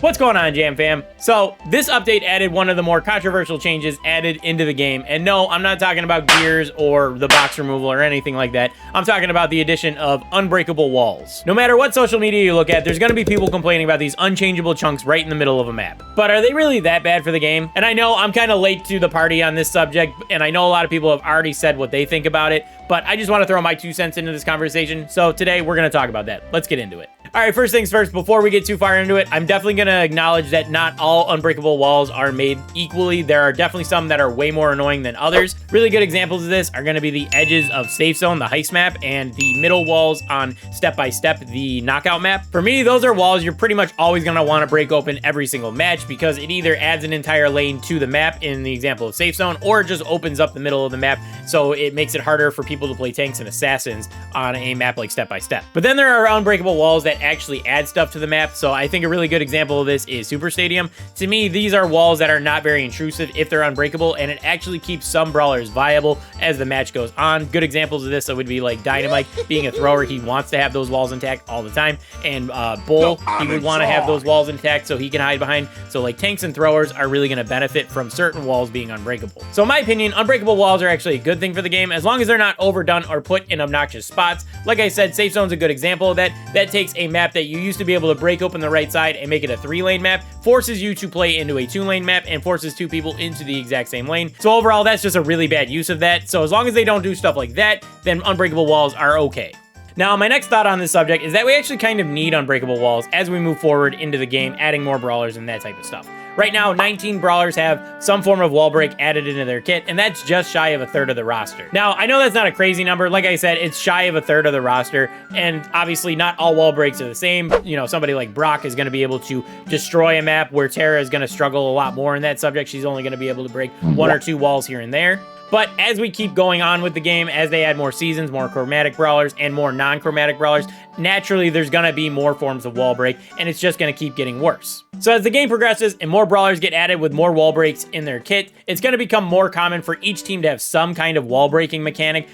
What's going on, Jam fam? So, this update added one of the more controversial changes added into the game. And no, I'm not talking about gears or the box removal or anything like that. I'm talking about the addition of Unbreakable Walls. No matter what social media you look at, there's going to be people complaining about these unchangeable chunks right in the middle of a map. But are they really that bad for the game? And I know I'm kind of late to the party on this subject, and I know a lot of people have already said what they think about it, but I just want to throw my 2 cents into this conversation. So today we're going to talk about that. Let's get into it. All right, first things first, before we get too far into it, I'm definitely going to acknowledge that not all unbreakable walls are made equally. There are definitely some that are way more annoying than others. Really good examples of this are going to be the edges of Safe Zone, the heist map, and the middle walls on Step by Step, the knockout map. For me, those are walls you're pretty much always going to want to break open every single match because it either adds an entire lane to the map in the example of Safe Zone, or it just opens up the middle of the map, so it makes it harder for people to play tanks and assassins on a map like Step by Step. But then there are unbreakable walls that actually add stuff to the map, so I think a really good example of this is Super Stadium. To me, these are walls that are not very intrusive if they're unbreakable, and it actually keeps some brawlers viable as the match goes on. Good examples of this would be like Dynamite being a thrower. He wants to have those walls intact all the time, and Bull, he would want to have those walls intact so he can hide behind. So like tanks and throwers are really going to benefit from certain walls being unbreakable. So in my opinion, unbreakable walls are actually a good thing for the game as long as they're not overdone or put in obnoxious spots. Like I said, Safe Zone's a good example of that. That takes a map that you used to be able to break open the right side and make it a 3-lane map, forces you to play into a 2-lane map, and forces 2 people into the exact same lane. So overall, that's just a really bad use of that. So as long as they don't do stuff like that, then unbreakable walls are okay. Now, my next thought on this subject is that we actually kind of need unbreakable walls as we move forward into the game, adding more brawlers and that type of stuff. Right now, 19 brawlers have some form of wall break added into their kit, and that's just shy of a third of the roster. Now, I know that's not a crazy number. Like I said, it's shy of a third of the roster, and obviously not all wall breaks are the same. You know, somebody like Brock is going to be able to destroy a map where Tara is going to struggle a lot more in that subject. She's only going to be able to break 1 or 2 walls here and there. But as we keep going on with the game, as they add more seasons, more chromatic brawlers, and more non-chromatic brawlers, naturally there's going to be more forms of wall break, and it's just going to keep getting worse. So as the game progresses and more brawlers get added with more wall breaks in their kit, it's going to become more common for each team to have some kind of wall breaking mechanic,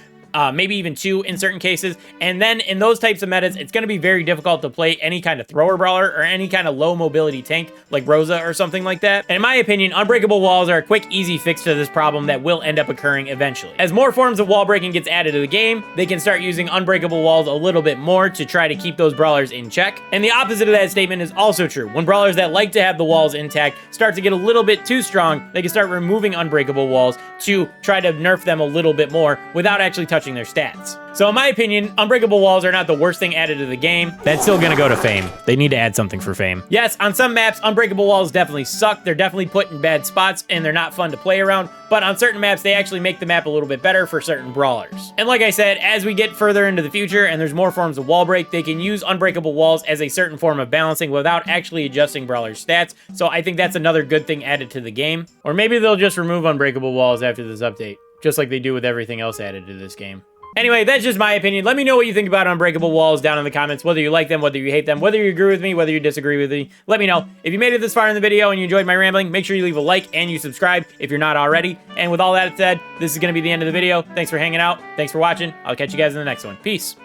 maybe even 2 in certain cases. And then in those types of metas, it's going to be very difficult to play any kind of thrower brawler or any kind of low mobility tank like Rosa or something like that. And in my opinion, unbreakable walls are a quick, easy fix to this problem that will end up occurring eventually. As more forms of wall breaking gets added to the game, they can start using unbreakable walls a little bit more to try to keep those brawlers in check. And the opposite of that statement is also true. When brawlers that like to have the walls intact start to get a little bit too strong, they can start removing unbreakable walls to try to nerf them a little bit more without actually touching their stats. So in my opinion, unbreakable walls are not the worst thing added to the game. That's still gonna go to fame. They need to add something for fame. Yes, on some maps, unbreakable walls definitely suck. They're definitely put in bad spots and they're not fun to play around, but on certain maps, they actually make the map a little bit better for certain brawlers. And like I said, as we get further into the future and there's more forms of wall break, they can use unbreakable walls as a certain form of balancing without actually adjusting brawlers' stats. So I think that's another good thing added to the game. Or maybe they'll just remove unbreakable walls after this update, just like they do with everything else added to this game. Anyway, that's just my opinion. Let me know what you think about unbreakable walls down in the comments, whether you like them, whether you hate them, whether you agree with me, whether you disagree with me. Let me know. If you made it this far in the video and you enjoyed my rambling, make sure you leave a like and you subscribe if you're not already. And with all that said, this is going to be the end of the video. Thanks for hanging out. Thanks for watching. I'll catch you guys in the next one. Peace.